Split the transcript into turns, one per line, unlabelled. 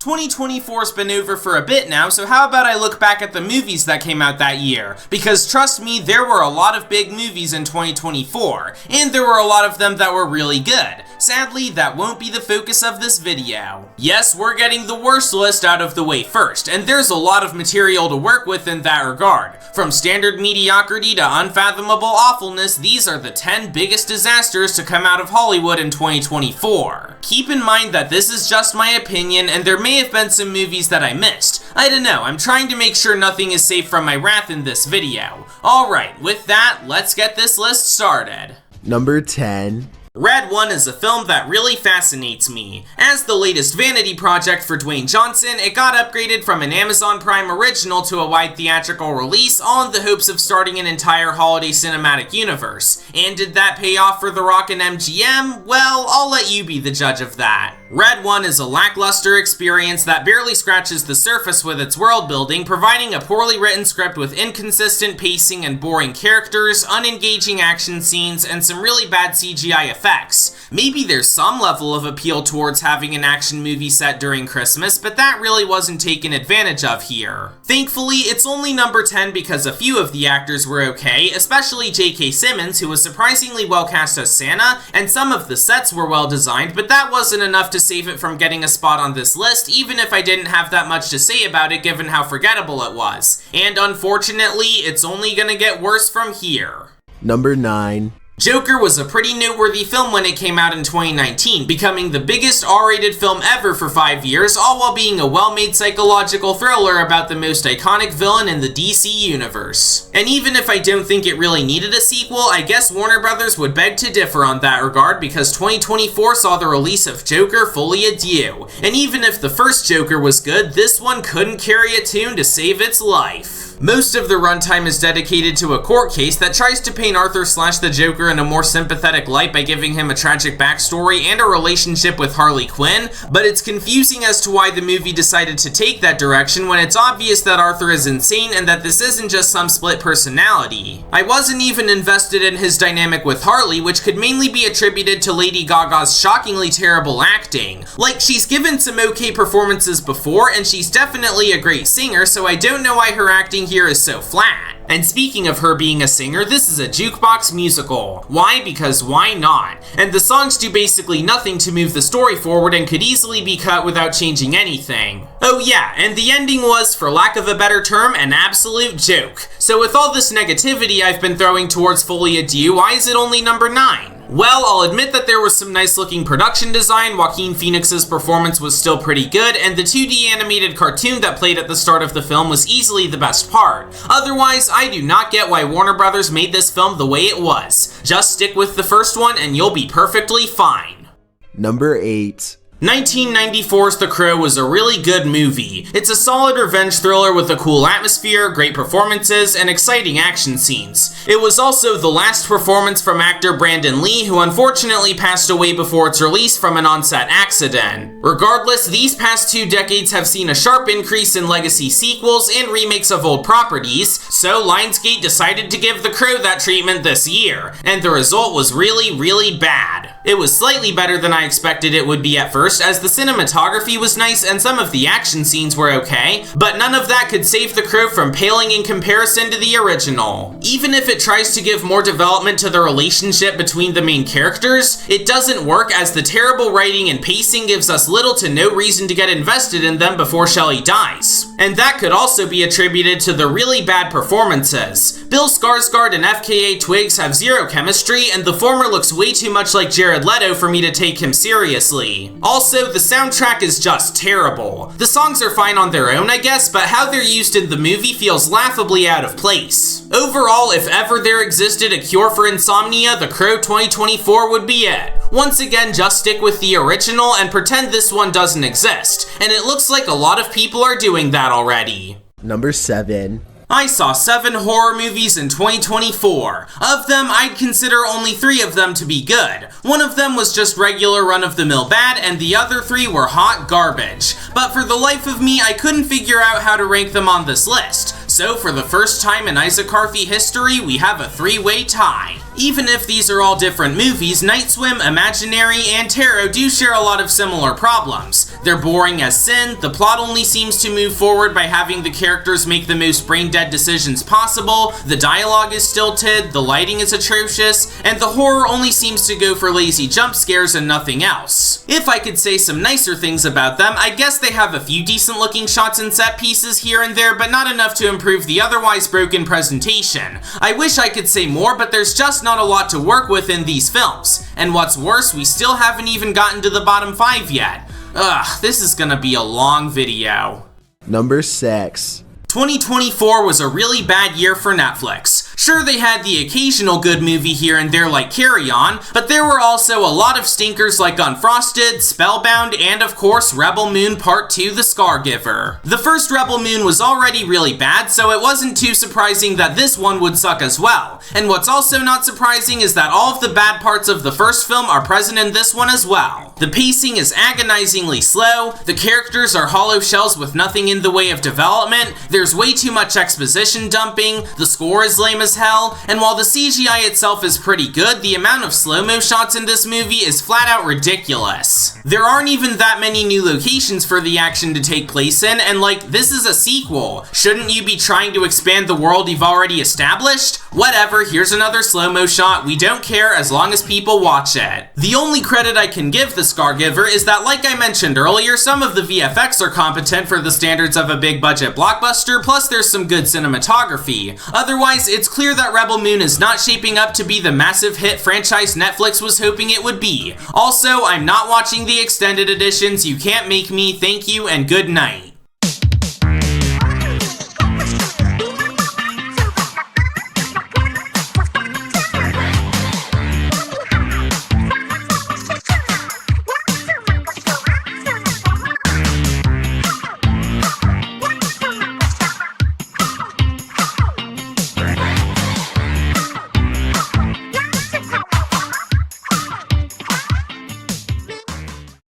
2024's been over for a bit now, so how about I look back at the movies that came out that year? Because trust me, there were a lot of big movies in 2024, and there were a lot of them that were really good. Sadly, that won't be the focus of this video. Yes, we're getting the worst list out of the way first, and there's a lot of material to work with in that regard. From standard mediocrity to unfathomable awfulness, these are the 10 biggest disasters to come out of Hollywood in 2024. Keep in mind that this is just my opinion, and there may have been some movies that I missed. I don't know, I'm trying to make sure nothing is safe from my wrath in this video. Alright, with that, let's get this list started.
Number 10.
Red One is a film that really fascinates me. As the latest vanity project for Dwayne Johnson, it got upgraded from an Amazon Prime original to a wide theatrical release, all in the hopes of starting an entire holiday cinematic universe. And did that pay off for The Rock and MGM? Well, I'll let you be the judge of that. Red One is a lackluster experience that barely scratches the surface with its world building, providing a poorly written script with inconsistent pacing and boring characters, unengaging action scenes, and some really bad CGI effects. Maybe there's some level of appeal towards having an action movie set during Christmas, but that really wasn't taken advantage of here. Thankfully, it's only number 10 because a few of the actors were okay, especially J.K. Simmons, who was surprisingly well cast as Santa, and some of the sets were well designed, but that wasn't enough to save it from getting a spot on this list, even if I didn't have that much to say about it given how forgettable it was. And unfortunately, it's only gonna get worse from here.
Number 9.
Joker was a pretty noteworthy film when it came out in 2019, becoming the biggest R-rated film ever for 5 years, all while being a well-made psychological thriller about the most iconic villain in the DC universe. And even if I don't think it really needed a sequel, I guess Warner Brothers would beg to differ on that regard because 2024 saw the release of Joker Folie à Deux. And even if the first Joker was good, this one couldn't carry a tune to save its life. Most of the runtime is dedicated to a court case that tries to paint Arthur / the Joker in a more sympathetic light by giving him a tragic backstory and a relationship with Harley Quinn, but it's confusing as to why the movie decided to take that direction when it's obvious that Arthur is insane and that this isn't just some split personality. I wasn't even invested in his dynamic with Harley, which could mainly be attributed to Lady Gaga's shockingly terrible acting. Like, she's given some okay performances before, and she's definitely a great singer, so I don't know why her acting here is so flat. And speaking of her being a singer, this is a jukebox musical. Why? Because why not? And the songs do basically nothing to move the story forward and could easily be cut without changing anything. Oh yeah, and the ending was, for lack of a better term, an absolute joke. So with all this negativity I've been throwing towards Folie à Deux, why is it only number 9? Well, I'll admit that there was some nice looking production design, Joaquin Phoenix's performance was still pretty good, and the 2D animated cartoon that played at the start of the film was easily the best part. Otherwise, I do not get why Warner Brothers made this film the way it was. Just stick with the first one and you'll be perfectly fine.
Number 8.
1994's The Crow was a really good movie. It's a solid revenge thriller with a cool atmosphere, great performances, and exciting action scenes. It was also the last performance from actor Brandon Lee, who unfortunately passed away before its release from an on-set accident. Regardless, these past 2 decades have seen a sharp increase in legacy sequels and remakes of old properties, so Lionsgate decided to give The Crow that treatment this year, and the result was really bad. It was slightly better than I expected it would be at first, as the cinematography was nice and some of the action scenes were okay, but none of that could save The Crow from paling in comparison to the original. Even if it tries to give more development to the relationship between the main characters, it doesn't work as the terrible writing and pacing gives us little to no reason to get invested in them before Shelley dies. And that could also be attributed to the really bad performances. Bill Skarsgård and FKA Twigs have zero chemistry, and the former looks way too much like Jared Leto for me to take him seriously. Also, the soundtrack is just terrible. The songs are fine on their own, I guess, but how they're used in the movie feels laughably out of place. Overall, if ever there existed a cure for insomnia, The Crow 2024 would be it. Once again, just stick with the original and pretend this one doesn't exist, and it looks like a lot of people are doing that already.
Number 7.
I saw 7 horror movies in 2024. Of them, I'd consider only 3 of them to be good. One of them was just regular run-of-the-mill bad, and the other 3 were hot garbage. But for the life of me, I couldn't figure out how to rank them on this list. So for the first time in Isaac Harvey history, we have a 3-way tie. Even if these are all different movies, Night Swim, Imaginary, and Tarot do share a lot of similar problems. They're boring as sin, the plot only seems to move forward by having the characters make the most brain-dead decisions possible, the dialogue is stilted, the lighting is atrocious, and the horror only seems to go for lazy jump scares and nothing else. If I could say some nicer things about them, I guess they have a few decent looking shots and set pieces here and there, but not enough to improve the otherwise broken presentation. I wish I could say more, but there's just not a lot to work with in these films. And what's worse, we still haven't even gotten to the bottom 5 yet. Ugh, this is gonna be a long video.
Number 6.
2024 was a really bad year for Netflix. Sure, they had the occasional good movie here and there like Carry On, but there were also a lot of stinkers like Unfrosted, Spellbound, and of course Rebel Moon Part 2: The Scargiver. The first Rebel Moon was already really bad, so it wasn't too surprising that this one would suck as well. And what's also not surprising is that all of the bad parts of the first film are present in this one as well. The pacing is agonizingly slow, the characters are hollow shells with nothing in the way of development, there's way too much exposition dumping, the score is lame as hell, and while the CGI itself is pretty good, the amount of slow-mo shots in this movie is flat out ridiculous. There aren't even that many new locations for the action to take place in, and like, this is a sequel. Shouldn't you be trying to expand the world you've already established? Whatever, here's another slow-mo shot, we don't care as long as people watch it. The only credit I can give The Scargiver is that, like I mentioned earlier, some of the VFX are competent for the standards of a big budget blockbuster, plus there's some good cinematography. Otherwise, it's clear that Rebel Moon is not shaping up to be the massive hit franchise Netflix was hoping it would be. Also, I'm not watching the extended editions, you can't make me, thank you and good night.